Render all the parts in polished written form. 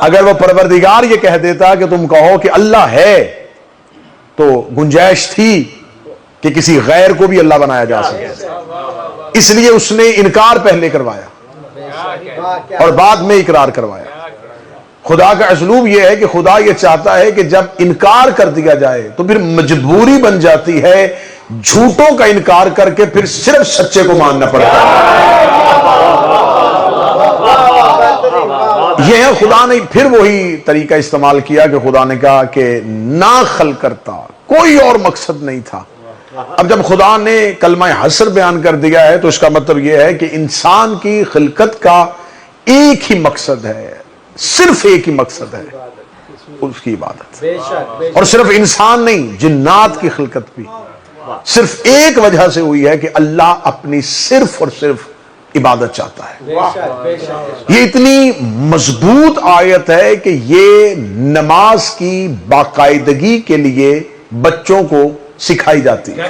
اگر وہ پروردگار یہ کہہ دیتا کہ تم کہو کہ اللہ ہے تو گنجائش تھی کہ کسی غیر کو بھی اللہ بنایا جا سکے، اس لیے اس نے انکار پہلے کروایا اور بعد میں اقرار کروایا۔ خدا کا اسلوب یہ ہے کہ خدا یہ چاہتا ہے کہ جب انکار کر دیا جائے تو پھر مجبوری بن جاتی ہے جھوٹوں کا انکار کر کے پھر صرف سچے کو ماننا پڑتا ہے۔ یہ ہے خدا نے پھر وہی طریقہ استعمال کیا کہ خدا نے کہا کہ نہ خلق کرتا، کوئی اور مقصد نہیں تھا۔ اب جب خدا نے کلمہ حصر بیان کر دیا ہے تو اس کا مطلب یہ ہے کہ انسان کی خلقت کا ایک ہی مقصد ہے، صرف ایک ہی مقصد ہے، اس کی عبادت۔ اور صرف انسان نہیں، جنات کی خلقت بھی صرف ایک وجہ سے ہوئی ہے کہ اللہ اپنی صرف اور صرف عبادت چاہتا ہے۔ یہ اتنی مضبوط آیت ہے کہ یہ نماز کی باقاعدگی کے لیے بچوں کو سکھائی جاتی ہے۔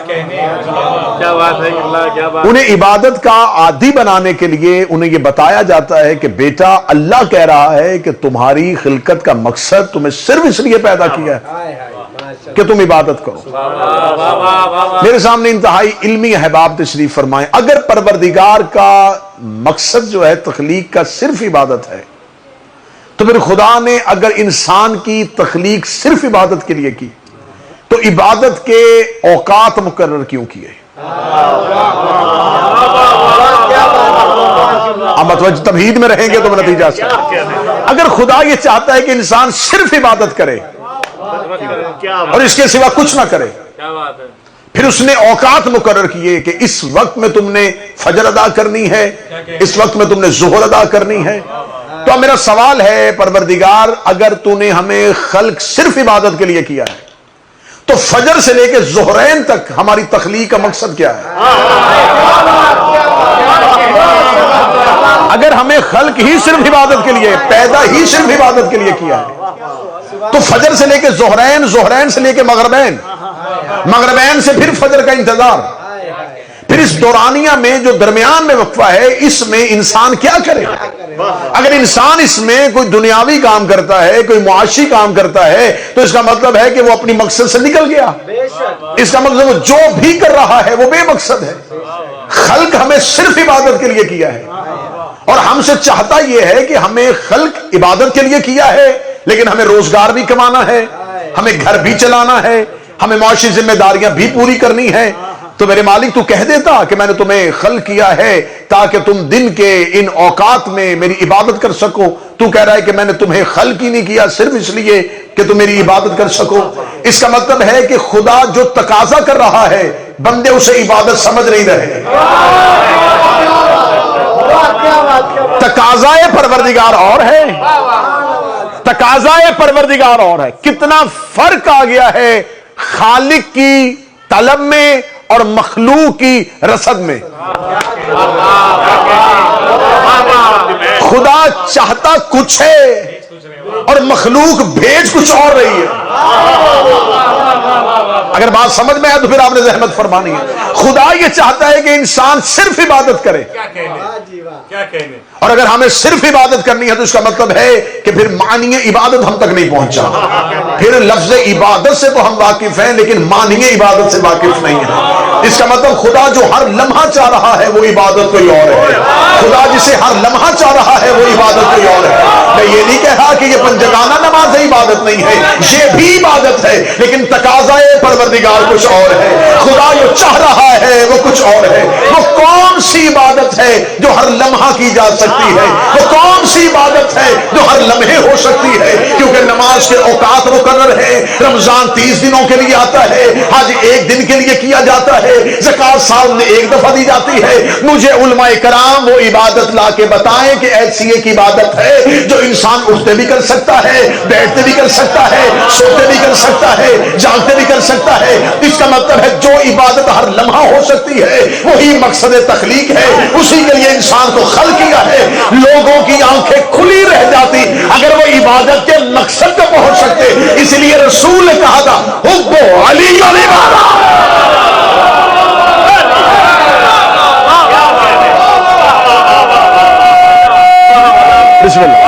انہیں عبادت کا عادی بنانے کے لیے انہیں یہ بتایا جاتا ہے کہ بیٹا اللہ کہہ رہا ہے کہ تمہاری خلقت کا مقصد تمہیں صرف اس لیے پیدا کیا ہے کہ تم عبادت کرو۔ میرے سامنے انتہائی علمی احباب تشریف فرمائیں، اگر پروردگار کا مقصد جو ہے تخلیق کا صرف عبادت ہے تو پھر خدا نے اگر انسان کی تخلیق صرف عبادت کے لیے کی تو عبادت کے اوقات مقرر کیوں کیے؟ متوجہ تمہید میں رہیں گے تو نتیجہ سے اگر خدا یہ چاہتا ہے کہ انسان صرف عبادت کرے اور اس کے سوا کچھ نہ کرے، پھر اس نے اوقات مقرر کیے کہ اس وقت میں تم نے فجر ادا کرنی ہے، اس وقت میں تم نے ظہر ادا کرنی ہے۔ تو اب میرا سوال ہے پروردگار اگر تو نے ہمیں خلق صرف عبادت کے لیے کیا ہے تو فجر سے لے کے ظہرین تک ہماری تخلیق کا مقصد کیا ہے؟ اگر ہمیں خلق ہی صرف عبادت کے لیے، پیدا ہی صرف عبادت کے لیے کیا ہے تو فجر سے لے کے ظہرین، ظہرین سے لے کے مغربین، مغربین سے پھر فجر کا انتظار، پھر اس دورانیہ میں جو درمیان میں وقفہ ہے اس میں انسان کیا کرے؟ اگر انسان اس میں کوئی دنیاوی کام کرتا ہے، کوئی معاشی کام کرتا ہے تو اس کا مطلب ہے کہ وہ اپنی مقصد سے نکل گیا۔ اس کا مطلب وہ جو بھی کر رہا ہے وہ بے مقصد ہے۔ خلق ہمیں صرف عبادت کے لیے کیا ہے اور ہم سے چاہتا یہ ہے کہ ہمیں خلق عبادت کے لیے کیا ہے لیکن ہمیں روزگار بھی کمانا ہے، ہمیں گھر بھی چلانا ہے، ہمیں معاشی ذمہ داریاں بھی پوری کرنی ہے۔ تو میرے مالک تو کہہ دیتا کہ میں نے تمہیں خلق کیا ہے تاکہ تم دن کے ان اوقات میں میری عبادت کر سکو، تو کہہ رہا ہے کہ میں نے تمہیں خلق ہی نہیں کیا صرف اس لیے کہ تم میری عبادت کر سکو۔ اس کا مطلب ہے کہ خدا جو تقاضا کر رہا ہے بندے اسے عبادت سمجھ نہیں رہے۔ تقاضائے پروردگار اور ہے، تقاضائے پروردگار اور ہے۔ کتنا فرق آ گیا ہے خالق کی طلب میں اور مخلوق کی رصد میں۔ خدا چاہتا کچھ ہے اور مخلوق بھیج کچھ اور رہی ہے۔ اگر بات سمجھ میں ہے تو پھر آپ نے زحمت فرمانی ہے۔ خدا یہ چاہتا ہے کہ انسان صرف عبادت کرے، اور اگر ہمیں صرف عبادت کرنی ہے تو اس کا مطلب ہے کہ پھر معنی عبادت ہم تک نہیں پہنچا۔ پھر لفظ عبادت سے تو ہم واقف ہیں لیکن معنی عبادت سے واقف نہیں ہیں۔ اس کا مطلب خدا جو ہر لمحہ چاہ رہا ہے وہ عبادت کوئی اور ہے، خدا جسے ہر لمحہ چاہ رہا ہے وہ عبادت کوئی اور ہے۔ میں یہ نہیں کہہ رہا کہ یہ پنجگانہ نماز عبادت نہیں ہے، یہ بھی عبادت ہے لیکن تقاضائے پروردگار کچھ اور ہے۔ خدا جو چاہ رہا ہے وہ کچھ اور ہے۔ وہ کون سی عبادت ہے جو ہر لمحہ کی جا سکتی ہے؟ وہ کون سی عبادت ہے جو ہر لمحے ہو سکتی ہے؟ کیونکہ نماز کے اوقات مقرر ہے، رمضان 30 دنوں کے لیے آتا ہے، حج 1 دن کے لیے کیا جاتا ہے، زکوٰۃ سال میں 1 دفعہ دی جاتی ہے۔ مجھے علماء کرام وہ عبادت لا کے بتائیں کہ ایسی ایک عبادت ہے جو انسان اٹھتے بھی کر سکتا ہے، بیٹھتے بھی کر سکتا ہے، سوتے بھی کر سکتا ہے، جاگتے بھی کر سکتا ہے۔ اس کا مطلب ہے جو عبادت ہر لمحہ ہو سکتی ہے وہی مقصد تخلیق ہے، اسی کے لیے انسان کو خلق کیا ہے۔ لوگوں کی آنکھیں کھلی رہ جاتی اگر وہ عبادت کے مقصد تک پہنچ سکتے، اس لیے رسول نے کہا تھا حب علی بسم اللہ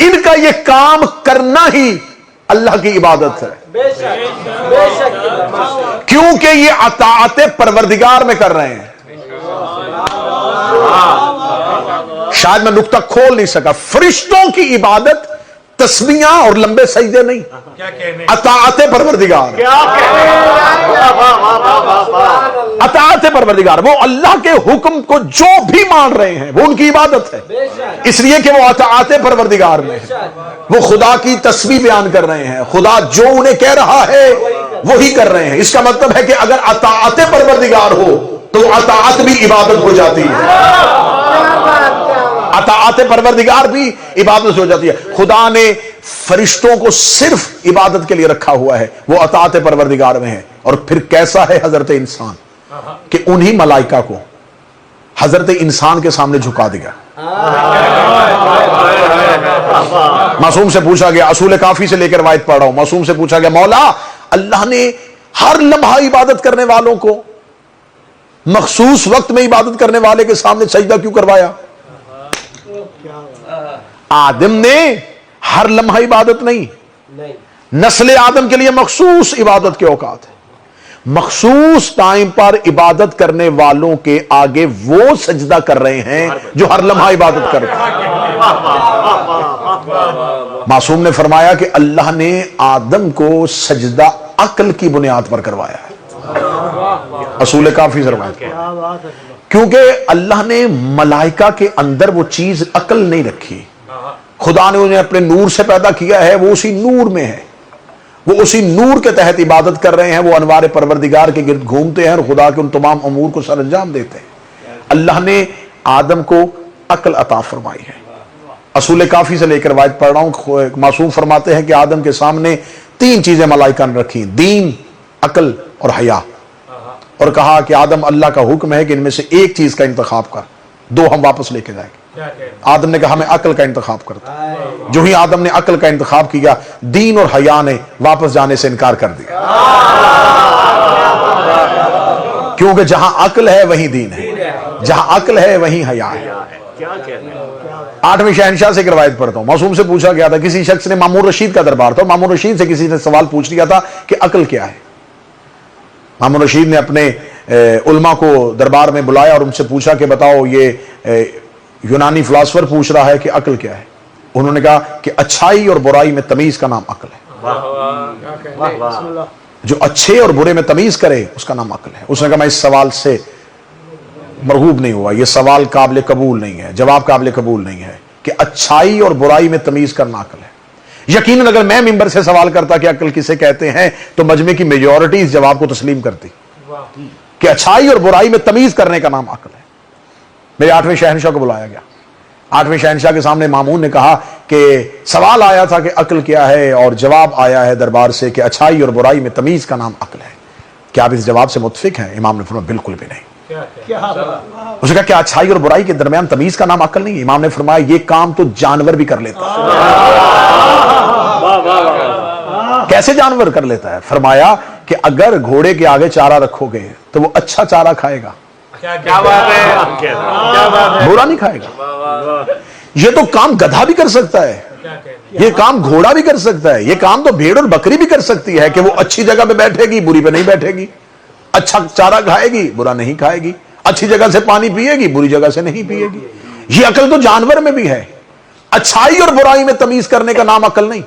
ان کا یہ کام کرنا ہی اللہ کی عبادت ہے، کیونکہ یہ اطاعت پروردگار میں کر رہے ہیں۔ شاید میں نقطہ کھول نہیں سکا، فرشتوں کی عبادت تسبیحاں اور لمبے سجدے نہیں، اطاعت پروردگار، اطاعت پروردگار، وہ اللہ کے حکم کو جو بھی مان رہے ہیں وہ ان کی عبادت ہے، اس لیے کہ وہ اطاعت پروردگار میں ہے، وہ خدا کی تسبیح بیان کر رہے ہیں، خدا جو انہیں کہہ رہا ہے وہی کر رہے ہیں۔ اس کا مطلب ہے کہ اگر اطاعت پروردگار ہو تو اطاعت بھی عبادت ہو جاتی ہے، اطاعت پروردگار بھی عبادت ہو جاتی ہے۔ خدا نے فرشتوں کو صرف عبادت کے لیے رکھا ہوا ہے، وہ اطاعت پروردگار میں ہے۔ اور پھر کیسا ہے حضرت انسان کہ انہی ملائکہ کو حضرت انسان کے سامنے جھکا دیا۔ معصوم سے پوچھا گیا، اصول کافی سے لے کر روایت پڑھ رہا ہوں، معصوم سے پوچھا گیا، مولا اللہ نے ہر لمحہ عبادت کرنے والوں کو مخصوص وقت میں عبادت کرنے والے کے سامنے سجدہ کیوں کروایا؟ آدم نے ہر لمحہ عبادت نہیں، نسل آدم کے لیے مخصوص عبادت کے اوقات ہیں، مخصوص ٹائم پر عبادت کرنے والوں کے آگے وہ سجدہ کر رہے ہیں جو ہر لمحہ عبادت کرتے ہیں۔ معصوم نے فرمایا کہ اللہ نے آدم کو سجدہ عقل کی بنیاد پر کروایا ہے، اصول کافی سے روایت ہے، کیونکہ اللہ نے ملائکہ کے اندر وہ چیز عقل نہیں رکھی، خدا نے انہیں اپنے نور سے پیدا کیا ہے، وہ اسی نور میں ہے، وہ اسی نور کے تحت عبادت کر رہے ہیں، وہ انوار پروردگار کے گرد گھومتے ہیں اور خدا کے ان تمام امور کو سر انجام دیتے ہیں۔ اللہ نے آدم کو عقل عطا فرمائی ہے۔ اصول کافی سے لے کر روایت پڑھ رہا ہوں، معصوم فرماتے ہیں کہ آدم کے سامنے 3 چیزیں ملائکہ نے رکھی، دین، عقل اور حیا، اور کہا کہ آدم اللہ کا حکم ہے کہ ان میں سے ایک چیز کا انتخاب کر، 2 ہم واپس لے کے جائیں گے۔ آدم نے کہا میں عقل کا انتخاب کرتا ہوں۔ جو ہی آدم نے عقل کا انتخاب کیا، دین اور حیا نے واپس جانے سے انکار کر دیا، کیونکہ جہاں عقل ہے وہیں دین ہے، جہاں عقل ہے وہیں حیا ہے۔ 8ویں شہنشاہ سے ایک روایت پڑھتا ہوں، معصوم سے پوچھا گیا تھا، کسی شخص نے مامون رشید کا دربار تھا، مامون رشید سے کسی نے سوال پوچھ لیا تھا کہ عقل کیا ہے۔ مامون رشید نے اپنے علماء کو دربار میں بلایا اور ان سے پوچھا کہ بتاؤ یہ یونانی فلاسفر پوچھ رہا ہے کہ عقل کیا ہے۔ انہوں نے کہا کہ اچھائی اور برائی میں تمیز کا نام عقل ہے، جو اچھے اور برے میں تمیز کرے اس کا نام عقل ہے۔ اس نے کہا میں اس سوال سے مرغوب نہیں ہوا، یہ سوال قابل قبول نہیں ہے، جواب قابل قبول نہیں ہے کہ اچھائی اور برائی میں تمیز کرنا عقل ہے۔ یقیناً اگر میں ممبر سے سوال کرتا کہ عقل کسے کہتے ہیں تو مجمع کی میجورٹی اس جواب کو تسلیم کرتی کہ اچھائی اور برائی میں تمیز کرنے کا نام عقل ہے۔ میرے 8ویں شہنشاہ کو بلایا گیا، 8ویں شہنشاہ کے سامنے مامون نے کہا کہ سوال آیا تھا کہ عقل کیا ہے، اور جواب آیا ہے دربار سے کہ اچھائی اور برائی میں تمیز کا نام عقل ہے، کیا آپ اس جواب سے متفق ہیں؟ امام نے فرمایا بالکل بھی نہیں۔ اس نے کہا کہ اچھائی اور برائی کے درمیان تمیز کا نام عقل نہیں؟ امام نے فرمایا یہ کام تو جانور بھی کر لیتا ہے۔ کیسے جانور کر لیتا ہے؟ فرمایا کہ اگر گھوڑے کے آگے چارہ رکھو گے تو وہ اچھا چارہ کھائے گا، برا نہیں کھائے گا۔ یہ تو کام گدھا بھی کر سکتا ہے، یہ کام گھوڑا بھی کر سکتا ہے، یہ کام تو بھیڑ اور بکری بھی کر سکتی ہے کہ وہ اچھی جگہ پہ بیٹھے گی، بری پہ نہیں بیٹھے گی، اچھا چارہ کھائے گی، برا نہیں کھائے گی، اچھی جگہ سے پانی پیے گی، بری جگہ سے نہیں پیے گی۔ یہ عقل تو جانور میں بھی ہے، اچھائی اور برائی میں تمیز کرنے کا نام عقل نہیں۔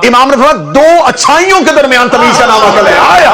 امام نے فرمایا 2 اچھائیوں کے درمیان تمیز کا نام عقل ہے۔ آیا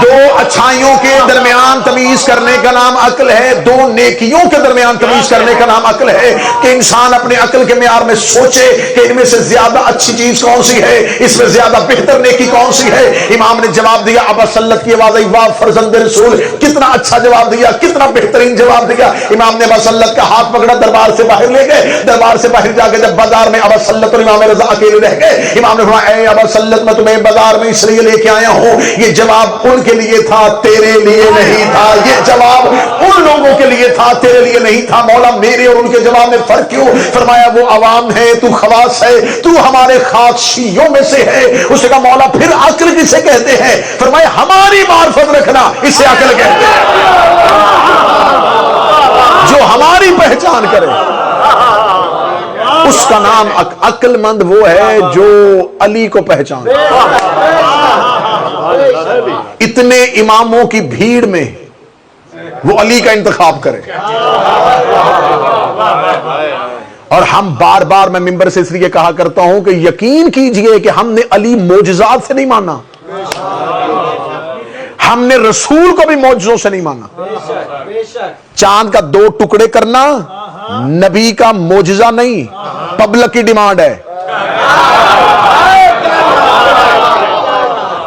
2 اچھائیوں کے درمیان تمیز کرنے کا نام عقل ہے، 2 نیکیوں کے درمیان تمیز کرنے کا نام عقل ہے، کہ انسان اپنے عقل کے معیار میں سوچے کہ ان میں سے زیادہ اچھی چیز کون سی ہے، اس میں زیادہ بہتر نیکی کون سی ہے۔ امام نے جواب دیا، ابا سلت کی آواز آئی، واہ فرزند رسول، کتنا اچھا جواب دیا، کتنا بہترین جواب دیا۔ امام نے ابا سلت کا ہاتھ پکڑا، دربار سے باہر لے گئے۔ دربار سے باہر جا کے جب بازار میں ابا سلت اور امام رضا اکیلے رہ گئے، امام نے فرمایا اے ابا سلت میں تمہیں بازار میں اس لیے لے کے آیا ہوں، یہ جواب ان کے لیے تھا، تیرے لیے نہیں تھا، یہ جواب ان لوگوں کے لیے تھا، تیرے لیے نہیں تھا۔ مولا میرے اور ان کے جواب میں فرق کیوں؟ فرمایا وہ عوام ہے، تو خواص ہے، تو ہمارے خاصیوں میں سے ہے۔ اس نے کہا مولا پھر عقل کسے کہتے ہیں؟ فرمایا ہماری معرفت رکھنا اسے عقل کہتے ہیں، جو ہماری پہچان کرے۔ اس کا نام عقل مند وہ ہے جو علی کو پہچان. اتنے اماموں کی بھیڑ میں وہ علی کا انتخاب کرے. اور ہم بار بار میں ممبر سے اس لیے کہا کرتا ہوں کہ یقین کیجئے کہ ہم نے علی معجزات سے نہیں مانا, ہم نے رسول کو بھی معجزوں سے نہیں مانا. چاند کا 2 ٹکڑے کرنا نبی کا معجزہ نہیں, پبلک کی ڈیمانڈ ہے.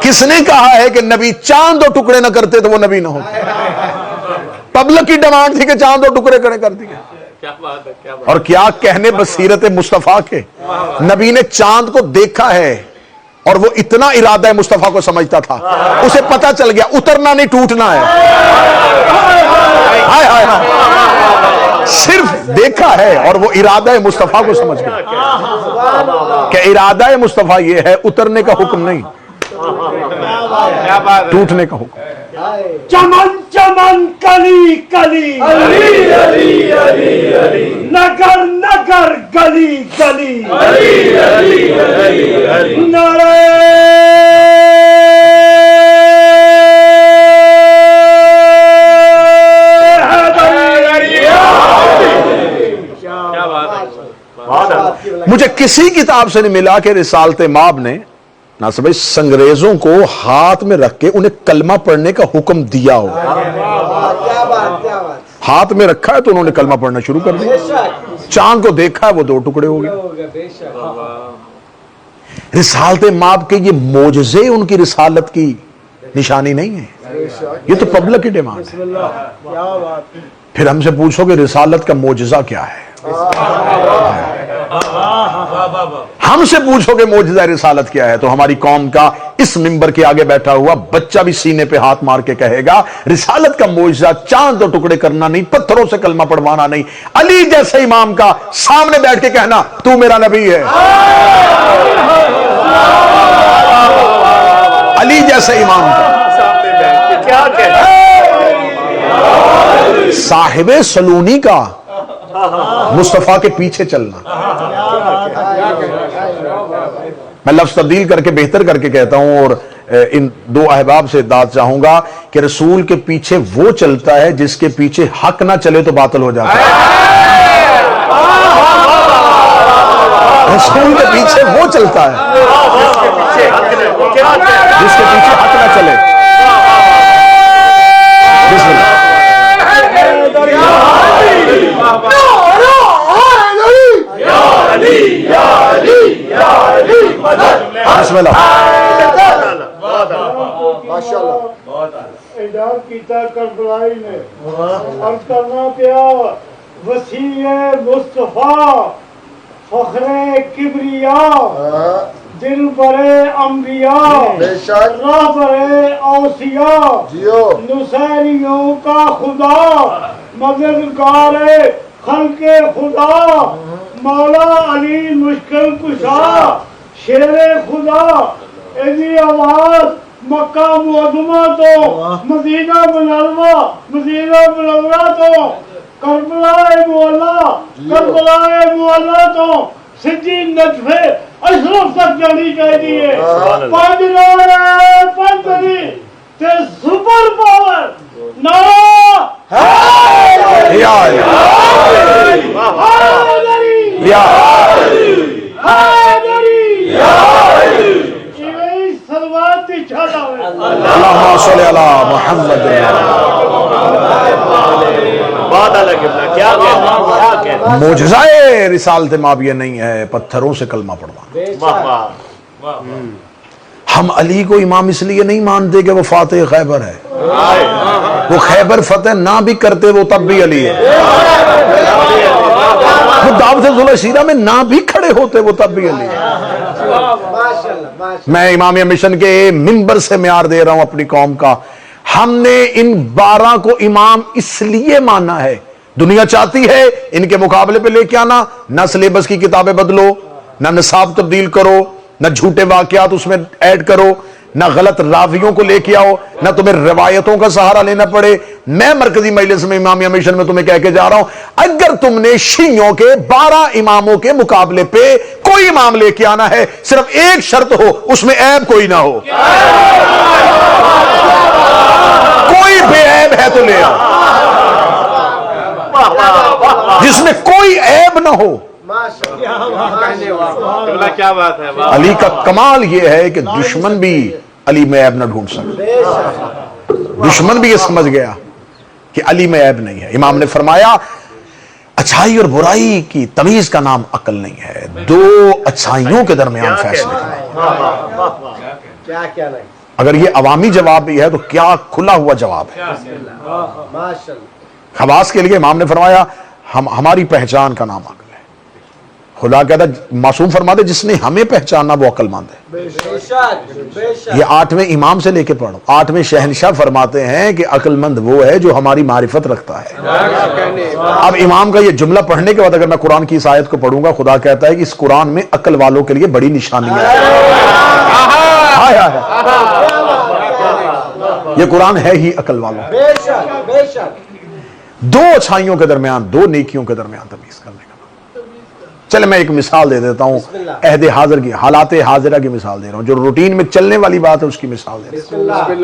کس نے کہا ہے کہ نبی چاند 2 ٹکڑے نہ کرتے تو وہ نبی نہ ہوتے؟ پبلک کی ڈیمانڈ تھی کہ چاند 2 ٹکڑے کر دیے. اور کیا کہنے بصیرت مصطفیٰ کے, نبی نے چاند کو دیکھا ہے اور وہ اتنا ارادہ مصطفیٰ کو سمجھتا تھا, اسے پتا چل گیا اترنا نہیں ٹوٹنا ہے. ہائے ہائے ہائے, صرف دیکھا ہے اور وہ ارادہ مصطفیٰ کو سمجھ گیا کہ ارادہ مصطفیٰ یہ ہے, اترنے کا حکم نہیں, ٹوٹنے کا حکم. چمن چمن کلی کلی علی علی علی علی, نگر نگر گلی گلی علی علی علی علی, نعرہ مجھے کسی کتاب سے نہیں ملا کہ رسالت مآب نے ناصر بھائی سنگریزوں کو ہاتھ میں رکھ کے انہیں کلمہ پڑھنے کا حکم دیا ہو. ہاتھ میں رکھا ہے تو انہوں نے کلمہ پڑھنا شروع کر دیا. چاند کو دیکھا ہے وہ 2 ٹکڑے ہو گئے. رسالت مآب کے یہ معجزے ان کی رسالت کی نشانی نہیں ہے, یہ تو پبلک کی ڈیمانڈ ہے. پھر ہم سے پوچھو کہ رسالت کا معجزہ کیا ہے, ہم سے پوچھو کہ معجزہ رسالت کیا ہے, تو ہماری قوم کا اس منبر کے آگے بیٹھا ہوا بچہ بھی سینے پہ ہاتھ مار کے کہے گا رسالت کا معجزہ چاند 2 ٹکڑے کرنا نہیں, پتھروں سے کلمہ پڑھوانا نہیں, علی جیسے امام کا سامنے بیٹھ کے کہنا تو میرا نبی ہے. علی جیسے امام کا کیا کہنا, صاحب سلونی کا مصطفیٰ کے پیچھے چلنا. میں لفظ تبدیل کر کے بہتر کر کے کہتا ہوں اور ان 2 احباب سے داد چاہوں گا کہ رسول کے پیچھے وہ چلتا ہے جس کے پیچھے حق نہ چلے تو باطل ہو جاتا ہے. رسول کے پیچھے وہ چلتا ہے جس کے پیچھے حق نہ چلے. بسم اللہ. بسم اللہ. اعداد کیتا کربلائی نے اور کرنا پیا وسیع مصطفیٰ فخر کبریا دل برے انبیاء راہ برے اوصیاء نصیریوں کا خدا مددگار خلق خدا مولا علی مشکل کشا شیر خدا ایسی آواز مکہ معظمہ تو مدینہ منورہ تو کربلا مولا تو سجی نجف اشرف تک جانی چاہیے. پنجری تے سپر پاور نعرہ اللہم صلی علی محمد. معجزہ رسالت مآب یہ نہیں ہے پتھروں سے کلمہ پڑھوانا. ہم علی کو امام اس لیے نہیں مانتے کہ وہ فاتح خیبر ہے, وہ خیبر فتح نہ بھی کرتے وہ تب بھی علی ہے. وہ دعوت ذوالسیرہ میں نہ بھی کھڑے ہوتے وہ تب بھی علی ہے. میں امامیہ مشن کے منبر سے معیار دے رہا ہوں اپنی قوم کا. ہم نے ان 12 کو امام اس لیے مانا ہے, دنیا چاہتی ہے ان کے مقابلے پہ لے کے آنا, نہ سلیبس کی کتابیں بدلو, نہ نصاب تبدیل کرو, نہ جھوٹے واقعات اس میں ایڈ کرو, نہ غلط راویوں کو لے کے آؤ، نہ تمہیں روایتوں کا سہارا لینا پڑے۔ میں مرکزی مجلس میں امامیہ مشن میں تمہیں کہہ کے جا رہا ہوں، اگر تم نے شیعوں کے 12 اماموں کے مقابلے پہ کوئی امام لے کے آنا ہے، صرف ایک شرط ہو، اس میں عیب کوئی نہ ہو، کوئی بے عیب ہے تو لے آؤ، جس میں کوئی عیب نہ ہو۔ کیا بات ہے، علی کا کمال یہ ہے کہ دشمن بھی علی میں عیب نہ ڈھونڈ سکتا، دشمن بھی یہ سمجھ گیا کہ علی میں عیب نہیں ہے۔ امام نے فرمایا اچھائی اور برائی کی تمیز کا نام عقل نہیں ہے، دو اچھائیوں کے درمیان فیصلے کرنا۔ اگر یہ عوامی جواب بھی ہے تو کیا کھلا ہوا جواب ہے۔ خواص کے لیے امام نے فرمایا ہماری پہچان کا نام عقل ہے۔ خدا کہتا معصوم فرماتے جس نے ہمیں پہچانا وہ عقل مند ہے۔ یہ 8ویں امام سے لے کے پڑھو، 8ویں شہنشاہ فرماتے ہیں کہ عقل مند وہ ہے جو ہماری معرفت رکھتا ہے۔ اب امام کا یہ جملہ پڑھنے کے بعد اگر میں قرآن کی اس آیت کو پڑھوں گا، خدا کہتا ہے کہ اس قرآن میں عقل والوں کے لیے بڑی نشانیاں ہیں۔ یہ قرآن ہے ہی عقل والوں، دو اچھائیوں کے درمیان، دو نیکیوں کے درمیان تمیز کرنے کا۔ چلے میں ایک مثال دے دیتا ہوں، عہد حاضر کی، حالات حاضرہ کی مثال دے رہا ہوں، جو روٹین میں چلنے والی بات ہے اس کی مثال دے رہا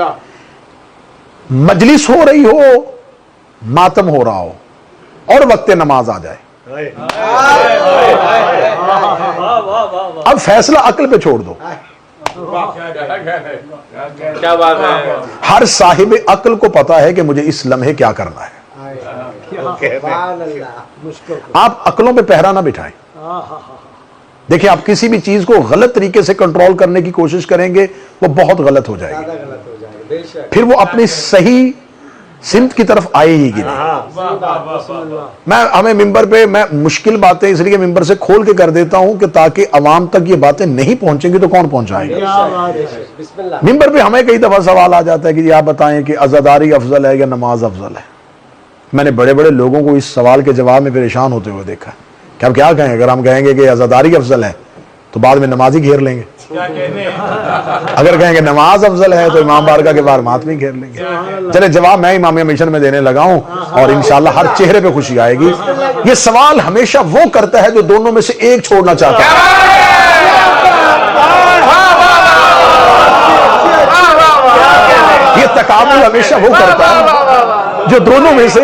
ہوں۔ مجلس ہو رہی ہو، ماتم ہو رہا ہو اور وقت نماز آ جائے، اب فیصلہ عقل پہ چھوڑ دو۔ کیا بات ہے، ہر صاحب عقل کو پتا ہے کہ مجھے اس لمحے کیا کرنا ہے۔ آپ عقلوں پہ پہرا نہ بٹھائیں۔ دیکھیں آپ کسی بھی چیز کو غلط طریقے سے کنٹرول کرنے کی کوشش کریں گے وہ بہت غلط ہو جائے گی، پھر وہ اپنی صحیح سمت کی طرف آئے ہی نہیں۔ ہمیں ممبر پہ میں مشکل باتیں اس لیے ممبر سے کھول کے کر دیتا ہوں کہ تاکہ عوام تک یہ باتیں نہیں پہنچیں گی تو کون پہنچائے گا۔ ممبر پہ ہمیں کئی دفعہ سوال آ جاتا ہے کہ آپ بتائیں کہ عزاداری افضل ہے یا نماز افضل ہے۔ میں نے بڑے بڑے لوگوں کو اس سوال کے جواب میں پریشان ہوتے ہوئے دیکھا کہ اب کیا کہیں، اگر ہم کہیں گے کہ عزاداری افضل ہے تو بعد میں نمازی گھیر لیں گے، اگر کہیں گے نماز افضل ہے تو امام بارگاہ کے بعد ماتمی گھیر لیں گے۔ چلے جواب میں امامیہ مشن میں دینے لگا ہوں اور انشاءاللہ ہر چہرے پہ خوشی آئے گی۔ یہ سوال ہمیشہ وہ کرتا ہے جو دونوں میں سے ایک چھوڑنا چاہتا ہے۔ یہ تقابل ہمیشہ وہ کرتا ہے جو دونوں میں سے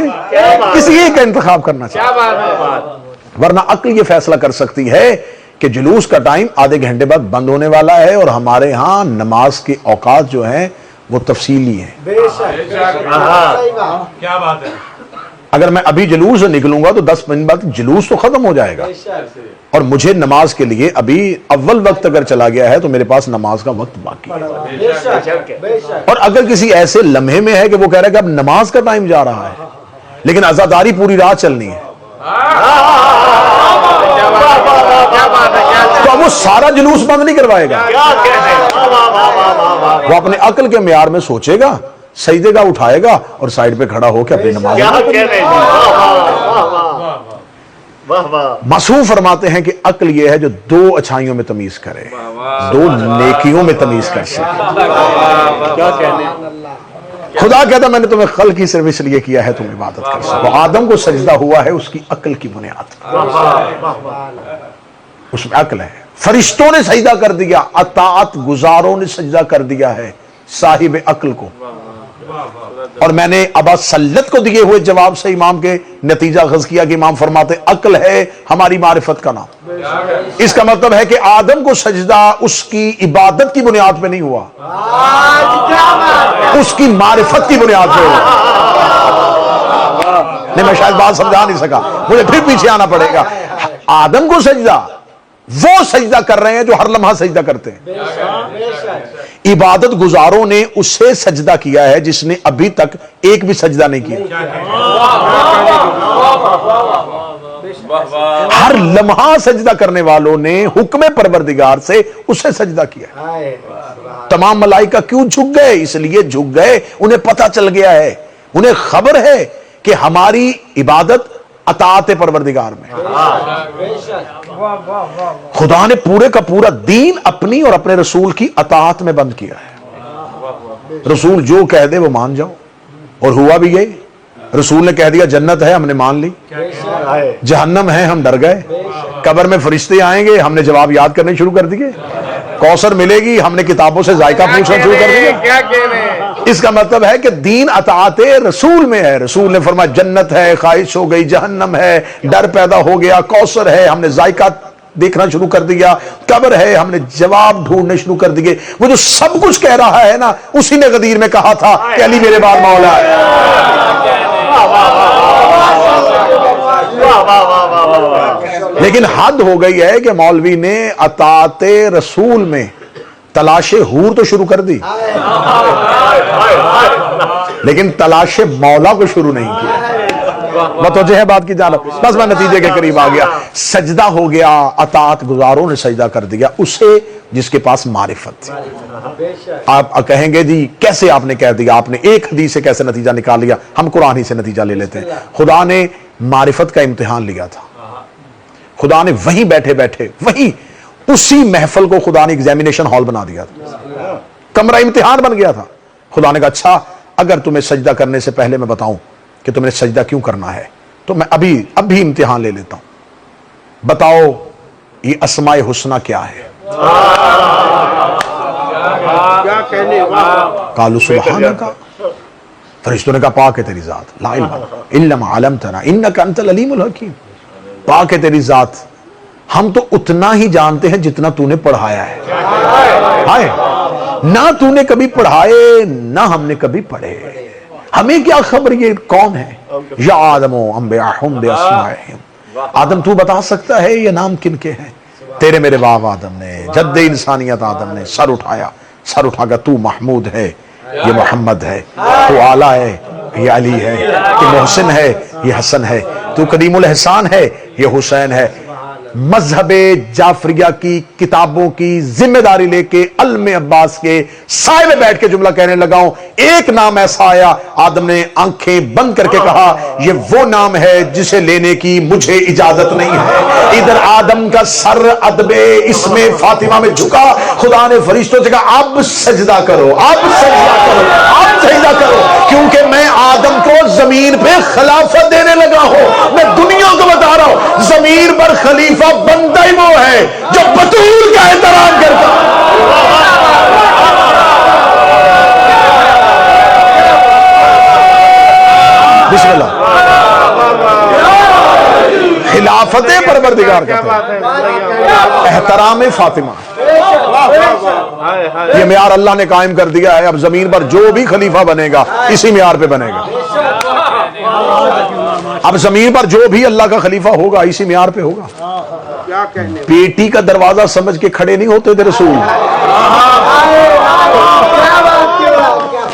کسی ایک کا انتخاب کرنا چاہتا ہے، ورنہ عقل یہ فیصلہ کر سکتی ہے کہ جلوس کا ٹائم آدھے گھنٹے بعد بند ہونے والا ہے اور ہمارے ہاں نماز کے اوقات جو ہیں وہ تفصیلی ہیں۔ کیا بات ہے، اگر میں ابھی جلوس سے نکلوں گا تو 10 منٹ بعد جلوس تو ختم ہو جائے گا اور مجھے نماز کے لیے ابھی اول وقت اگر چلا گیا ہے تو میرے پاس نماز کا وقت باقی ہے۔ اور اگر کسی ایسے لمحے میں ہے کہ وہ کہہ رہا ہے کہ اب نماز کا ٹائم جا رہا ہے لیکن عزاداری پوری رات چلنی ہے، تو اب وہ سارا جلوس بند نہیں کروائے گا، وہ اپنے عقل کے معیار میں سوچے گا، سجدے کا اٹھائے گا اور سائیڈ پہ کھڑا ہو کے اپنی نماز۔ معصوم فرماتے ہیں کہ عقل یہ ہے جو دو اچھائیوں میں تمیز کرے، دو نیکیوں میں تمیز کر سکے۔ خدا کہتا میں نے تمہیں خلق ہی صرف اس لیے کیا ہے تم عبادت کر سکو۔ آدم کو سجدہ ہوا ہے اس کی عقل کی بنیاد، اس میں عقل ہے۔ فرشتوں نے سجدہ کر دیا، اطاعت گزاروں نے سجدہ کر دیا ہے صاحب عقل کو۔ اور میں نے ابا سلت کو دیے ہوئے جواب سے امام کے نتیجہ اخذ کیا کہ امام فرماتے عقل ہے ہماری معرفت کا نام۔ اس کا مطلب ہے کہ آدم کو سجدہ اس کی عبادت کی بنیاد پہ نہیں ہوا، اس کی معرفت کی بنیاد پہ ہوا۔ نہیں میں شاید بات سمجھا نہیں سکا، مجھے پھر پیچھے آنا پڑے گا۔ آدم کو سجدہ وہ سجدہ کر رہے ہیں جو ہر لمحہ سجدہ کرتے ہیں، عبادت گزاروں نے اسے سجدہ کیا ہے جس نے ابھی تک ایک بھی سجدہ نہیں کیا۔ ہر لمحہ سجدہ کرنے والوں نے حکم پروردگار سے اسے سجدہ کیا۔ تمام ملائکہ کیوں جھک گئے؟ اس لیے جھک گئے انہیں پتہ چل گیا ہے، انہیں خبر ہے کہ ہماری عبادت اطاعت پروردگار میں۔ خدا نے پورے کا پورا دین اپنی اور اپنے رسول کی اطاعت میں بند کیا ہے۔ رسول جو کہہ دے وہ مان جاؤ، اور ہوا بھی یہی۔ رسول نے کہہ دیا جنت ہے، ہم نے مان لی، جہنم ہے ہم ڈر گئے، قبر میں فرشتے آئیں گے ہم نے جواب یاد کرنے شروع کر دیے، کوثر ملے گی ہم نے کتابوں سے ذائقہ پوچھنا شروع کر دیا۔ کیا کہنے؟ اس کا مطلب ہے کہ دین اطاعت رسول میں ہے۔ رسول نے فرمایا جنت ہے، خواہش ہو گئی، جہنم ہے، ڈر پیدا ہو گیا، کوثر ہے ہم نے ذائقہ دیکھنا شروع کر دیا، قبر ہے ہم نے جواب ڈھونڈنے شروع کر دیے۔ وہ جو سب کچھ کہہ رہا ہے نا، اسی نے غدیر میں کہا تھا کہ علی میرے بعد مولا ہے۔ لیکن حد ہو گئی ہے کہ مولوی نے اطاعت رسول میں تلاش حور تو شروع کر دی، لیکن تلاش مولا کو شروع نہیں کیا۔ متوجہ ہے بات کی جانب؟ بس میں نتیجے کے قریب آ گیا۔ سجدہ ہو گیا، اطاعت گزاروں نے سجدہ کر دیا اسے جس کے پاس معرفت تھی۔ آپ کہیں گے جی کیسے آپ نے کہہ دیا، آپ نے ایک حدیث سے کیسے نتیجہ نکال لیا؟ ہم قرآن ہی سے نتیجہ لے لیتے ہیں۔ خدا نے معرفت کا امتحان لیا تھا، خدا نے وہیں بیٹھے بیٹھے وہیں اسی محفل کو خدا نے ایگزامینیشن ہال بنا دیا تھا، کمرہ امتحان بن گیا تھا۔ خدا نے کہا اچھا اگر تمہیں سجدہ کرنے سے پہلے میں بتاؤں کہ تمہیں سجدہ کیوں کرنا ہے تو میں اب بھی امتحان لے لیتا ہوں، بتاؤ یہ اسماء حسنہ کیا ہے؟ کیا کہنے؟ قالوا سبحانک، فرشتوں نے کہا پاک ہے تیری ذات، لا علم الا ما علمتنا انک انت العلیم الحکیم، پاک ہے تیری ذات، ہم تو اتنا ہی جانتے ہیں جتنا تو نے پڑھایا ہے۔ ہائے، نہ تو نے کبھی پڑھائے نہ ہم نے کبھی پڑھے، ہمیں کیا خبر یہ کون ہے؟ یا آدم انبئہم باسمائہم، آدم تو بتا سکتا ہے یہ نام کن کے ہیں؟ تیرے میرے باپ آدم نے، جد انسانیت آدم نے سر اٹھایا، سر اٹھا کر تو محمود ہے، یہ محمد ہے، تو اعلیٰ ہے، یہ علی ہے، تو محسن ہے، یہ حسن ہے، تو قدیم الاحسان ہے، یہ حسین ہے۔ مذہب جعفریہ کی کتابوں کی ذمہ داری لے کے علم عباس کے سائے میں بیٹھ کے جملہ کہنے لگا ہوں، ایک نام ایسا آیا آدم نے آنکھیں بند کر کے کہا یہ وہ نام ہے جسے لینے کی مجھے اجازت نہیں ہے۔ ادھر آدم کا سر ادب اسم فاطمہ میں جھکا، خدا نے فرشتوں سے کہا اب سجدہ کرو، اب سجدہ کرو، اب سجدہ کرو، کیونکہ میں آدم کو زمین پہ خلافت دینے لگا ہوں۔ میں دنیا کو بتا رہا ہوں زمین پر خلیفہ بندہ ہی وہ ہے جو بطول کا احترام کرتا۔ بسم اللہ، خلافت پروردگار کا احترام فاطمہ، یہ معیار اللہ نے قائم کر دیا ہے۔ اب زمین پر جو بھی خلیفہ بنے گا اسی معیار پہ بنے گا۔ اب زمین پر جو بھی اللہ کا خلیفہ ہوگا اسی معیار پہ ہوگا۔ بیٹی کا دروازہ سمجھ کے کھڑے نہیں ہوتے تھے رسول،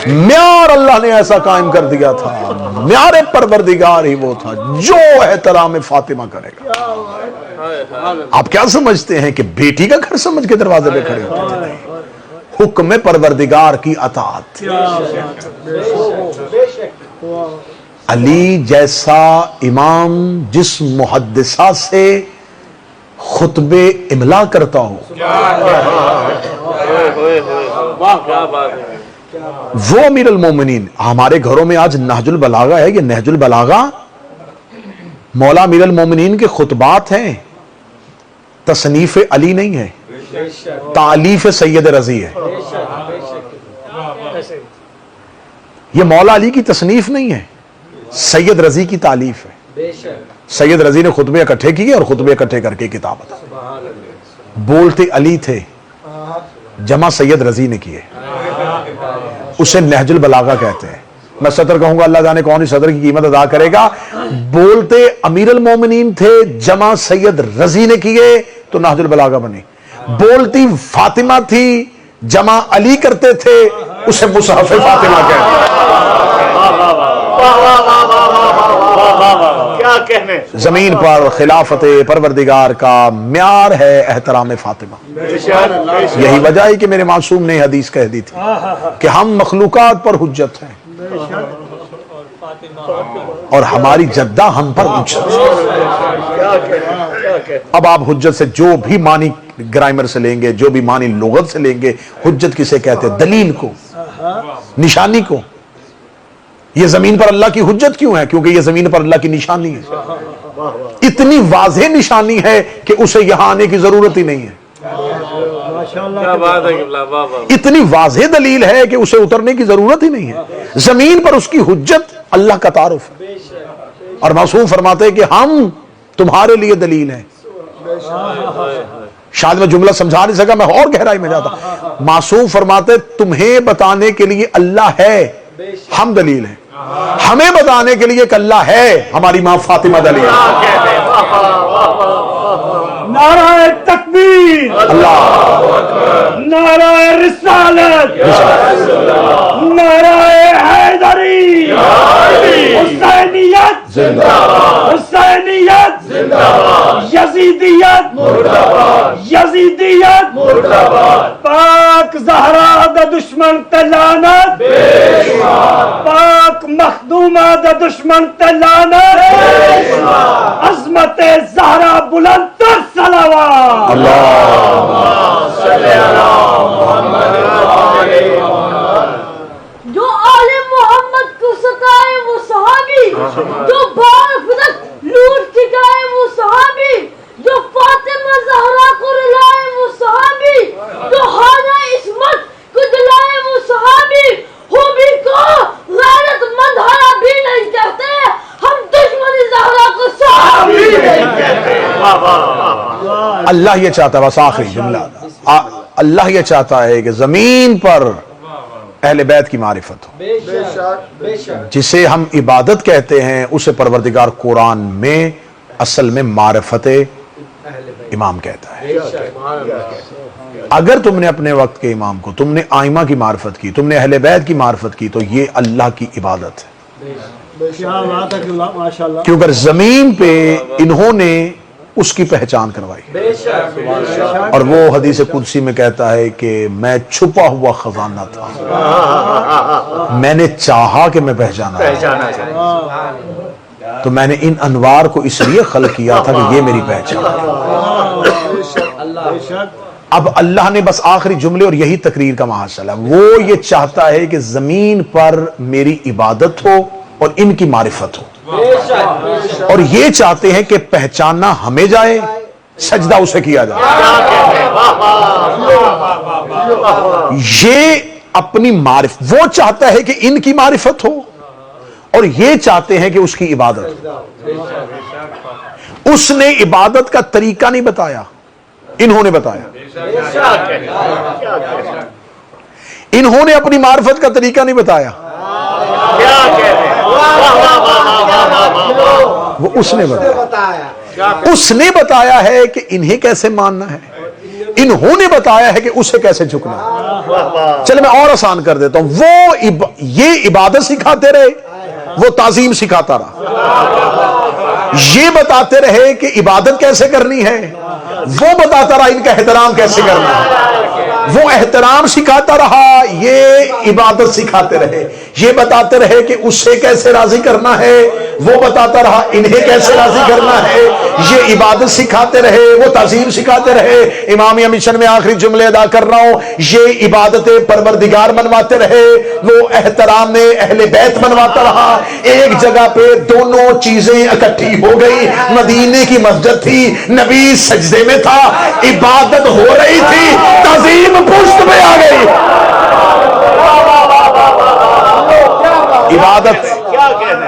معیار اللہ نے ایسا قائم کر دیا تھا، معیار پروردگار ہی وہ تھا جو احترام فاطمہ کرے گا۔ آپ کیا سمجھتے ہیں کہ بیٹی کا گھر سمجھ کے دروازے پہ کھڑے ہوتے تھے؟ حکم پروردگار کی اطاعت۔ علی جیسا امام جس محدثہ سے خطبے املا کرتا ہو، وہ امیر المومنین۔ ہمارے گھروں میں آج نہج البلاغہ ہے، یہ نہج البلاغہ مولا امیر المومنین کے خطبات ہیں، تصنیف علی نہیں ہے، تالیف سید رضی ہے۔ یہ مولا علی کی تصنیف نہیں ہے، سید رضی کی تالیف ہے۔ سید رضی نے خطبے اکٹھے کیے اور خطبے اکٹھے کر کے کتاب بتا، بولتے علی تھے، جمع سید رضی نے کیے، اسے نہج البلاغہ کہتے ہیں۔ میں صدر کہوں گا، اللہ جانے کون ہی صدر کی قیمت ادا کرے گا۔ بولتے امیر المومنین تھے، جمع سید رضی نے کیے تو نہج البلاغہ بنی۔ بولتی فاطمہ تھی، جمع علی کرتے تھے، اسے مصحف فاطمہ کہتے ہیں۔ کیا کہنے؟ زمین پر خلافت پروردگار کا معیار ہے احترام فاطمہ۔ یہی وجہ ہے کہ میرے معصوم نے حدیث کہہ دی تھی کہ ہم مخلوقات پر حجت ہیں اور ہماری جدہ ہم پر حجت ہے۔ اب آپ حجت سے جو بھی معنی گرامر سے لیں گے، جو بھی معنی لغت سے لیں گے، حجت کسے کہتے ہیں؟ دلیل کو۔ نشانی کو. یہ زمین پر اللہ کی حجت کیوں ہے؟ کیونکہ یہ زمین پر اللہ کی نشانی ہے. اتنی واضح نشانی ہے کہ اسے یہاں آنے کی ضرورت ہی نہیں ہے. اتنی واضح دلیل ہے کہ اسے اترنے کی ضرورت ہی نہیں ہے. زمین پر اس کی حجت اللہ کا تعارف ہے. اور معصوم فرماتے ہیں کہ ہم تمہارے لیے دلیل ہیں. شاید میں جملہ سمجھا نہیں سکا، میں اور گہرائی میں جاتا. معصوم فرماتے تمہیں بتانے کے لیے اللہ ہے، ہم دلیل ہیں. ہمیں بتانے کے لیے کہ اللہ ہے، ہماری ماں فاطمہ دلیل ہے. نعرہ تکبیر، اللہ، نعرہ رسالت، نعرہ حیدری، حسینیت زندہ باد، حسینیت زندہ باد، یزیدیت مردہ باد، یزیدیت مردہ باد. پاک زہرا دا دشمن تے لعنت، بے شمار. پاک مخدومہ دا دشمن تے لعنت، بے شمار. عظمت زہرا بلند تر صلوات. اللہ جو آل محمد کو ستائے وہ صحابی، جو بار فدق لوٹ چکائے وہ صحابی، جو فاطمہ زہرا کو رلائے وہ صحابی، جو حاجہ عصمت کو دلائے وہ صحابی. خوبی کو غیرت مند حرابی نہیں کہتے، ہم دشمن زہرا کو صحابی نہیں کہتے. اللہ یہ چاہتا ہے، بس آخری جملہ، اللہ یہ چاہتا ہے کہ زمین پر اہل بیت کی معرفت ہو. جسے ہم عبادت کہتے ہیں اسے پروردگار قرآن میں اصل میں معرفت امام کہتا ہے. اگر تم نے اپنے وقت کے امام کو، تم نے آئمہ کی معرفت کی، تم نے اہل بیت کی معرفت کی، تو یہ اللہ کی عبادت ہے. کیونکہ زمین پہ انہوں نے اس کی پہچان کروائی. اور وہ حدیث قدسی میں کہتا ہے کہ میں چھپا ہوا خزانہ تھا، میں نے چاہا کہ میں پہچانا، تو میں نے ان انوار کو اس لیے خلق کیا تھا کہ یہ میری پہچان ہے. اب اللہ نے بس آخری جملے اور یہی تقریر کا محاصل ہے. وہ یہ چاہتا ہے کہ زمین پر میری عبادت ہو اور ان کی معرفت ہو، اور یہ چاہتے ہیں کہ پہچاننا ہمیں جائے، سجدہ اسے کیا جائے. یہ اپنی معرفت، وہ چاہتا ہے کہ ان کی معرفت ہو، اور یہ چاہتے ہیں کہ اس کی عبادت ہو. اس نے عبادت کا طریقہ نہیں بتایا، انہوں نے بتایا. انہوں نے اپنی معرفت کا طریقہ نہیں بتایا، وہ اس نے بتایا. اس نے بتایا ہے کہ انہیں کیسے ماننا ہے، انہوں نے بتایا ہے کہ اسے کیسے جھکنا ہے. چلے میں اور آسان کر دیتا ہوں. وہ یہ عبادت سکھاتے رہے، وہ تعظیم سکھاتا رہا. یہ بتاتے رہے کہ عبادت کیسے کرنی ہے، وہ بتاتا رہا ان کا احترام کیسے کرنا ہے. وہ احترام سکھاتا رہا، یہ عبادت سکھاتے رہے. یہ بتاتے رہے کہ اسے کیسے راضی کرنا ہے، وہ بتاتا رہا انہیں کیسے راضی کرنا ہے. یہ عبادت سکھاتے رہے، وہ تعظیم سکھاتے رہے. امامیہ مشن میں آخری جملے ادا کر رہا ہوں. یہ عبادت پروردگار منواتے رہے، وہ احترام اہل بیت منواتا رہا. ایک جگہ پہ دونوں چیزیں اکٹھی ہو گئی. مدینے کی مسجد تھی، نبی سجدے میں تھا، عبادت ہو رہی تھی، تعظیم پشت پہ آ گئی.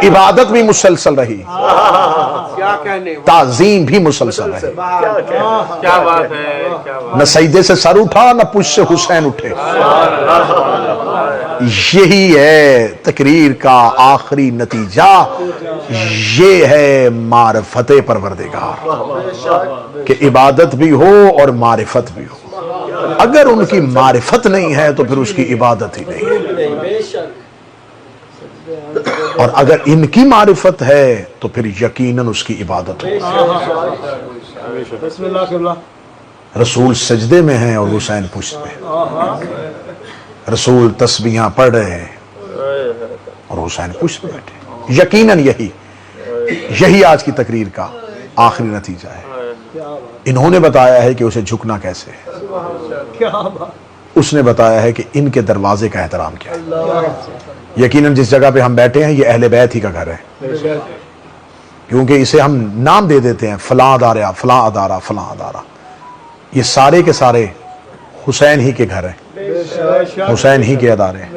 عبادت بھی مسلسل رہی، تعظیم بھی مسلسل رہی. کیا بات ہے، نہ سجدے سے سر اٹھا، نہ پشت سے حسین اٹھے. یہی ہے تقریر کا آخری نتیجہ. یہ ہے معرفت پروردگار، کہ عبادت بھی ہو اور معرفت بھی ہو. اگر ان کی معرفت نہیں ہے تو پھر اس کی عبادت ہی نہیں ہے. اور اگر ان کی معرفت ہے تو پھر یقیناً اس کی عبادت ہو. رسول سجدے میں ہیں اور حسین پشت پہ. رسول تسبیحاں پڑھ رہے ہیں اور حسین پشت پہ بیٹھے. یقیناً یہی آج کی تقریر کا آخری نتیجہ ہے. انہوں نے بتایا ہے کہ اسے جھکنا کیسے ہے. اس نے بتایا ہے کہ ان کے دروازے کا احترام کیا ہے. یقیناً جس جگہ پہ ہم بیٹھے ہیں یہ اہل بیت ہی کا گھر ہے، کیونکہ اسے ہم نام دے دیتے ہیں فلاں ادارہ فلاں ادارہ فلاں ادارہ. یہ سارے کے سارے حسین ہی کے گھر ہیں، حسین ہی کے ادارے ہیں،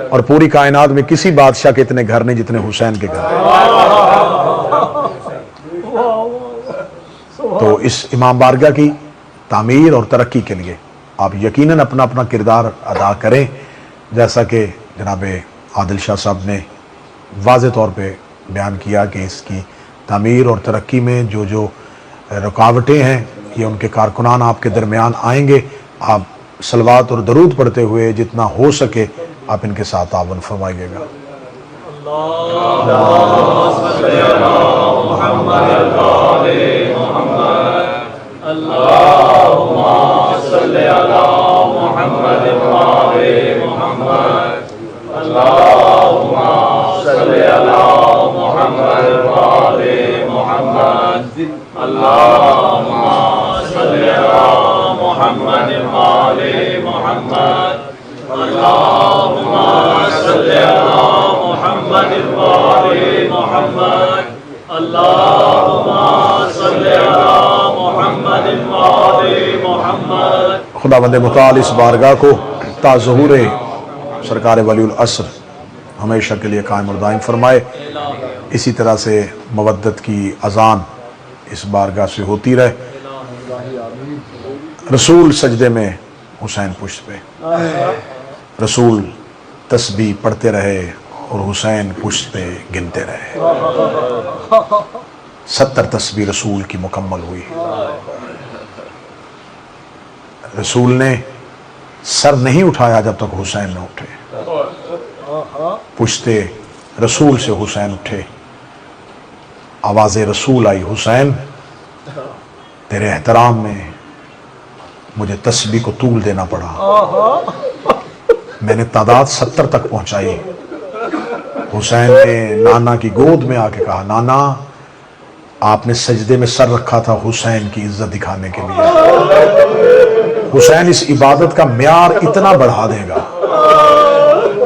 اور پوری کائنات میں کسی بادشاہ کے اتنے گھر نہیں جتنے حسین کے گھر ہیں. تو اس امام بارگاہ کی تعمیر اور ترقی کے لیے آپ یقیناً اپنا اپنا کردار ادا کریں، جیسا کہ جناب عادل شاہ صاحب نے واضح طور پہ بیان کیا کہ اس کی تعمیر اور ترقی میں جو جو رکاوٹیں ہیں یہ ان کے کارکنان آپ کے درمیان آئیں گے. آپ صلوات اور درود پڑھتے ہوئے جتنا ہو سکے آپ ان کے ساتھ تعاون فرمائیے گا. خداوند متعال اس بارگاہ کو تا ظہور سرکار ولی العصر ہمیشہ کے لیے قائم اور دائم فرمائے. اسی طرح سے مودت کی اذان اس بارگاہ سے ہوتی رہے. رسول سجدے میں حسین پشت پہ، رسول تسبیح پڑھتے رہے اور حسین پشت پہ گنتے رہے. 70 تسبیح رسول کی مکمل ہوئی. رسول نے سر نہیں اٹھایا جب تک حسین نہ اٹھے. پشتے رسول سے حسین اٹھے، آواز رسول آئی، حسین تیرے احترام میں مجھے تسبیح کو طول دینا پڑا، میں نے تعداد 70 تک پہنچائی. حسین نے نانا کی گود میں آ کے کہا، نانا آپ نے سجدے میں سر رکھا تھا حسین کی عزت دکھانے کے لیے، حسین اس عبادت کا معیار اتنا بڑھا دے گا.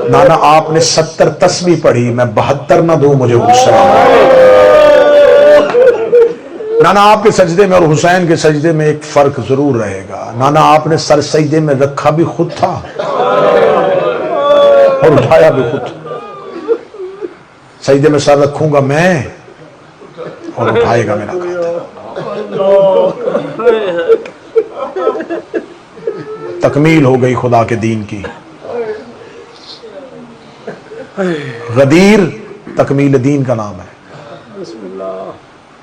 نانا آپ نے 70 تسبیح پڑھی، میں 72 نہ دوں مجھے غصہ. نانا آپ کے سجدے میں اور حسین کے سجدے میں ایک فرق ضرور رہے گا. نانا آپ نے سر سجدے میں رکھا بھی خود تھا اور اٹھایا بھی خود. سجدے میں سر رکھوں گا میں اور اٹھائے گا میرا قاتل. تکمیل ہو گئی خدا کے دین کی. غدیر تکمیل دین کا نام ہے.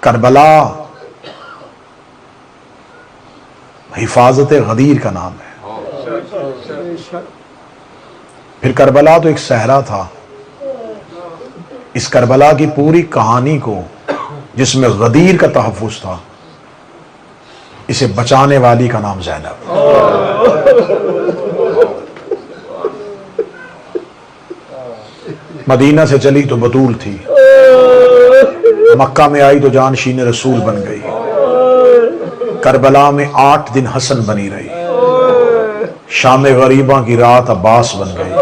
کربلا حفاظت غدیر کا نام ہے. پھر کربلا تو ایک صحرا تھا. اس کربلا کی پوری کہانی کو جس میں غدیر کا تحفظ تھا، اسے بچانے والی کا نام زینب. مدینہ سے چلی تو بطول تھی، مکہ میں آئی تو جانشین رسول بن گئی. کربلا میں 8 دن حسن بنی رہی. شام غریباں کی رات عباس بن گئی.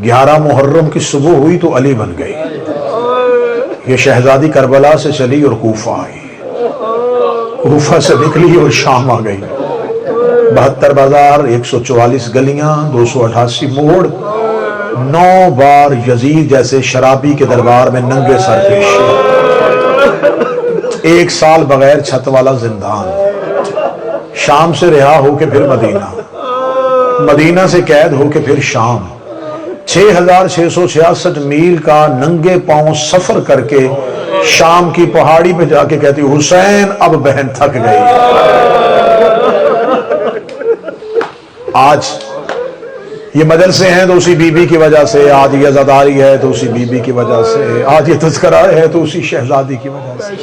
11 محرم کی صبح ہوئی تو علی بن گئی. یہ شہزادی کربلا سے چلی اور کوفہ آئی، کوفہ سے نکلی اور شام آ گئی. 72 بازار، 144 گلیاں، 288 موڑ، 9 بار یزید جیسے شرابی کے دربار میں ننگے سر پیش. 1 سال بغیر چھت والا زندان. شام سے رہا ہو کے پھر مدینہ، مدینہ سے قید ہو کے پھر شام. 6666 میل کا ننگے پاؤں سفر کر کے شام کی پہاڑی پہ جا کے کہتی، حسین اب بہن تھک گئی. آج یہ مجلسیں ہیں تو اسی بی بی کی وجہ سے، آج یہ عزاداری ہے تو اسی بی بی کی وجہ سے، آج یہ تذکرہ ہے تو اسی شہزادی کی وجہ سے.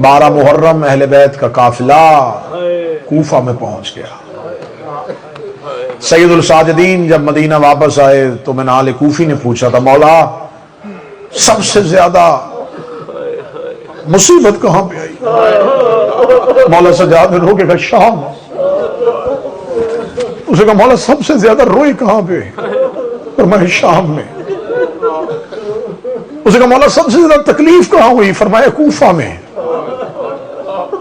12 محرم اہل بیت کا قافلہ کوفہ میں پہنچ گیا. سید الساجدین جب مدینہ واپس آئے تو میں نال کوفی نے پوچھا تھا، مولا سب سے زیادہ مصیبت کہاں پہ آئی؟ مولا سجاد نے رو کے کہا شام. اسے کہا مولا سب سے زیادہ روئے کہاں پہ؟ فرمایا شام میں. اسے کہا مولا سب سے زیادہ تکلیف کہاں ہوئی؟ فرمایا کوفہ میں.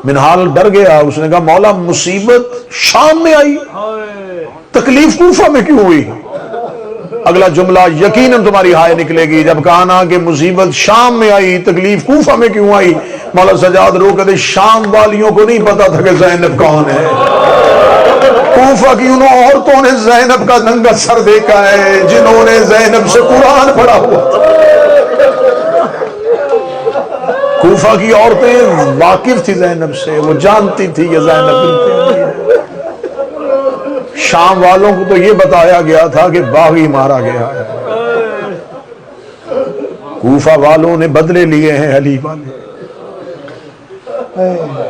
منہال ڈر گیا. اس نے کہا مولا مصیبت شام میں آئی، تکلیف کوفہ میں کیوں ہوئی؟ اگلا جملہ یقیناً تمہاری ہائے نکلے گی جب کہا نا کہ مصیبت شام میں آئی، تکلیف کوفہ میں کیوں آئی؟ مولا سجاد رو کہتے شام والیوں کو نہیں پتا تھا کہ زینب کون ہے. کوفہ کی انہوں عورتوں نے زینب کا ننگا سر دیکھا ہے جنہوں نے زینب سے قرآن پڑھا ہوا تھا. کوفہ کی عورتیں واقف تھی زینب سے، وہ جانتی تھی کہ زینب بنت علی ہے. شام والوں کو تو یہ بتایا گیا تھا کہ باغی مارا گیا ہے. کوفہ والوں نے بدلے لیے ہیں علی والے.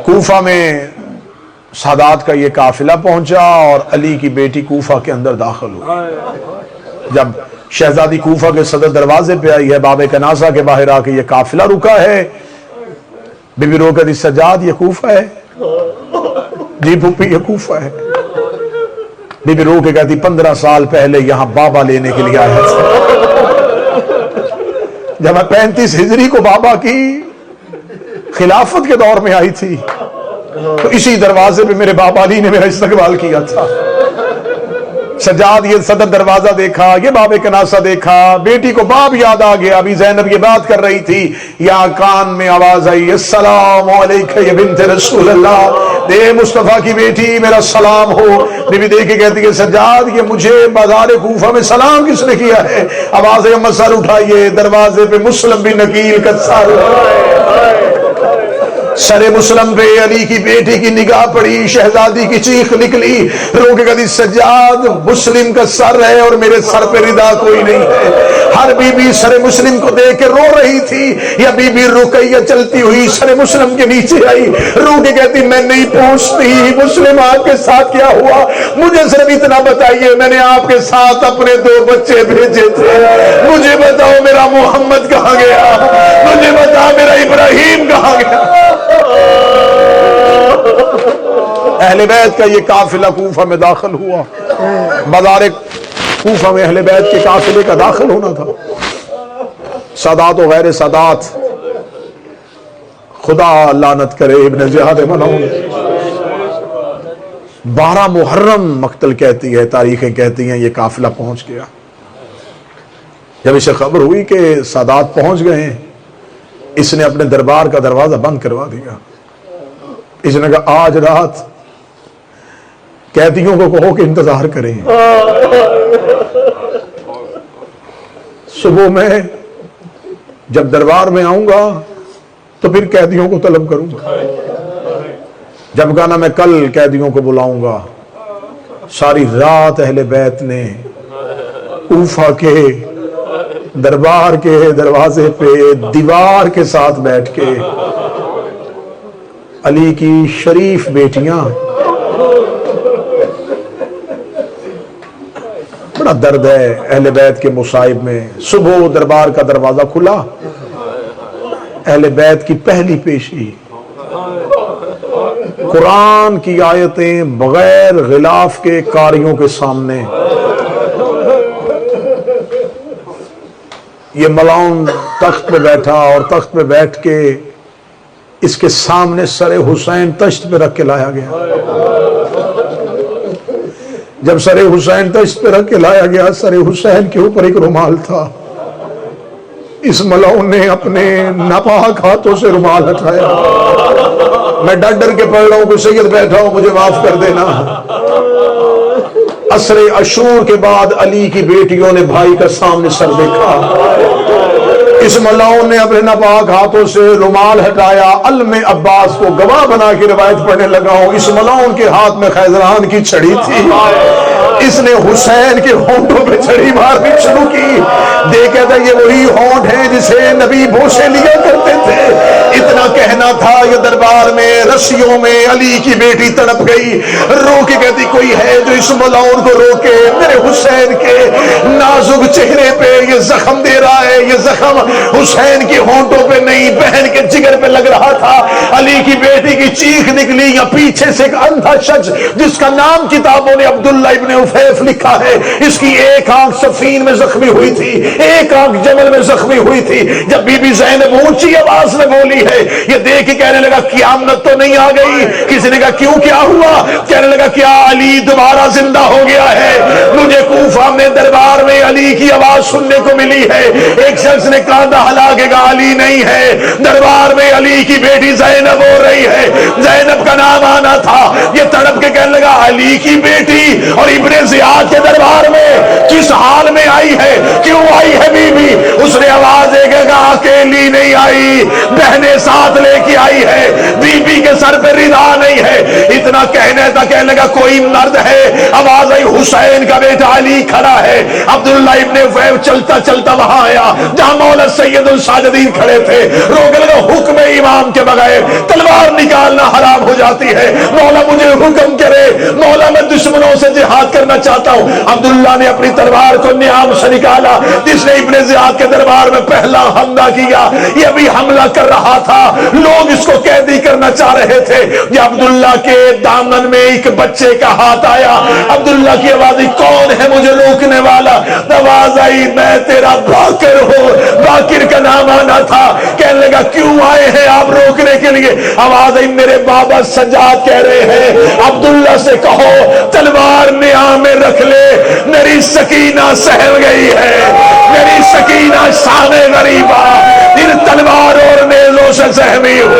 کوفہ میں سادات کا یہ قافلہ پہنچا اور علی کی بیٹی کوفہ کے اندر داخل ہوئی. جب شہزادی کوفہ کے صدر دروازے پہ آئی ہے، باب کناسہ کے باہر آ کے یہ قافلہ رکا ہے. بی بی رو کہتی سجاد یہ کوفہ ہے؟ جی پھوپھی یہ کوفہ ہے. بی بی رو کے کہتی 15 سال پہلے یہاں بابا لینے کے لیے آیا تھا. جب میں 35 ہجری کو بابا کی خلافت کے دور میں آئی تھی تو اسی دروازے پہ میرے بابا علی نے میرا استقبال کیا تھا. سجاد یہ صدر دروازہ دیکھا، یہ باب کناسہ دیکھا، بیٹی کو باب یاد آ گیا. ابھی زینب یہ بات کر رہی تھی، یہاں کان میں آواز آئی السلام علیکہ یا بنت رسول اللہ، دے مصطفیٰ کی بیٹی میرا سلام ہو. بی بی دیکھ کے کہتی ہے سجاد یہ مجھے بازار کوفہ میں سلام کس نے کیا ہے؟ آواز ہے سر اٹھائیے. دروازے پہ مسلم بن نکیل کا سر، سر مسلم پہ علی کی بیٹی کی نگاہ پڑی. شہزادی کی چیخ نکلی، رو کے کہتی سجاد مسلم کا سر ہے اور میرے سر پہ ردا کوئی نہیں ہے. ہر بی بی سر مسلم کو دیکھ کے رو رہی تھی. یا بی بی رقیہ چلتی ہوئی سر مسلم کے نیچے آئی، رو کے کہتی میں نہیں پوچھتی مسلم آپ کے ساتھ کیا ہوا، مجھے صرف اتنا بتائیے میں نے آپ کے ساتھ اپنے 2 بچے بھیجے تھے، مجھے بتاؤ میرا محمد کہاں گیا، مجھے بتاؤ میرا ابراہیم کہاں گیا. اہل بیت کا یہ قافلہ کوفہ میں داخل ہوا. بازار کوفہ میں اہل بیت کے قافلے کا داخل ہونا تھا. سادات و غیر سادات، خدا لعنت کرے ابن زیاد ملعون. 12 محرم مقتل کہتی ہے تاریخیں کہتی ہیں یہ قافلہ پہنچ گیا. جب اسے خبر ہوئی کہ سادات پہنچ گئے ہیں، اس نے اپنے دربار کا دروازہ بند کروا دیا. اس نے کہا آج رات قیدیوں کو کہو کہ انتظار کریں، صبح میں جب دربار میں آؤں گا تو پھر قیدیوں کو طلب کروں گا. جب کہا نا میں کل قیدیوں کو بلاؤں گا. ساری رات اہل بیت نے کوفہ کے دربار کے دروازے پہ دیوار کے ساتھ بیٹھ کے علی کی شریف بیٹیاں، بڑا درد ہے اہل بیت کے مصائب میں. صبح دربار کا دروازہ کھلا، اہل بیت کی پہلی پیشی قرآن کی آیتیں بغیر غلاف کے قاریوں کے سامنے. یہ ملعون تخت پہ بیٹھا اور تخت پہ بیٹھ کے اس کے سامنے سر حسین تشت پہ رکھ کے لایا گیا. جب سر حسین تشت پہ رکھ کے لایا گیا، سر حسین کے اوپر ایک رومال تھا. اس ملعون نے اپنے ناپاک ہاتھوں سے رومال ہٹایا. میں ڈر ڈر کے پڑھ رہا ہوں کہ سید بیٹھا ہوں مجھے معاف کر دینا. عصر عشور کے بعد علی کی بیٹیوں نے بھائی کا سامنے سر دیکھا. اس ملعون نے اپنے ناپاک ہاتھوں سے رومال ہٹایا. علم عباس کو گواہ بنا کے روایت پڑھنے لگا ہوں. اس ملعون کے ہاتھ میں خیزران کی چھڑی تھی. اس نے حسین کے ہونٹوں پہ چھڑی مارنی شروع کی. دیکھا تھا یہ وہی ہونٹ ہے جسے نبی بوسے لیا کرتے تھے. اتنا کہنا تھا کے دربار میں رسیوں میں علی کی بیٹی تڑپ گئی، رو کے کہتی کوئی ہے جو اس ملعون کو روکے، میرے حسین کے نازک چہرے پہ یہ زخم دے رہا ہے، یہ زخم حسین کے ہونٹوں پہ نہیں بہن کے جگر پہ لگ رہا تھا۔ علی کی بیٹی کی چیخ نکلی، یا پیچھے سے ایک اندھا شخص جس کا نام کتابوں نے عبداللہ ابن عفیف لکھا ہے، اس کی ایک آنکھ صفین میں زخمی ہوئی تھی، ایک آنکھ جمل میں زخمی ہوئی تھی۔ جب بی بی زینب اونچی آواز میں بولی ہے، یہ دیکھ کے کہنے لگا قیامت تو نہیں آ گئی؟ کسی نے کہا کیوں کیا ہوا؟ کہنے لگا کیا علی دوبارہ زندہ ہو گیا ہے؟ مجھے کوفہ میں دربار میں علی کی آواز سننے کو ملی ہے، ایک شخص نے کاندھا ہلا کے کہا علی نہیں ہے، دربار میں علی کی بیٹی زینب ہو رہی ہے، زینب کا نام آنا تھا۔ یہ تڑپ کے کہنے لگا علی کی بیٹی اور ابن زیاد کے دربار میں کس حال میں آئی ہے، کیوں آئی ہے بی بی؟ اس نے آواز دے کے کہا اکیلی نہیں آئی، بہنیں ساتھ لے کے آئی ہے، بی بی کے سر پہ رضا نہیں ہے۔ اتنا کہنے تک کہنے لگا کوئی مرد ہے؟ آواز آئی حسین کا بیٹا علی کھڑا ہے۔ عبداللہ ابن عفیف چلتا چلتا وہاں آیا جہاں مولا سید الساجدین کھڑے تھے، روکنے لگا حکم امام کے بغیر تلوار نکالنا حرام ہو جاتی ہے، مولا مجھے حکم کرے، مولا میں دشمنوں سے جہاد کرنا چاہتا ہوں۔ عبداللہ نے اپنی تلوار کو نیام سے نکالا، جس نے ابن زیاد کے دربار میں پہلا حملہ کیا، یہ بھی حملہ کر رہا تھا، لوگ اس کو قیدی کرنا چاہ رہے تھے۔ یہ عبداللہ کے دامن میں ایک بچے کا ہاتھ آیا، عبداللہ کی آواز آئی کون ہے مجھے روکنے والا؟ آواز آئی میں تیرا باقر ہوں، باقر کا نام آنا تھا۔ کہنے لگا کیوں آئے ہیں آپ روکنے کے لیے؟ آواز آئی میرے بابا سجاد کہہ رہے ہیں عبداللہ سے کہو تلوار نیام میں رکھ لے، میری سکینہ سہل گئی ہے، میری سکینہ شام غریبہ ان تلوار اور نیزوں سے سہمی ہوئی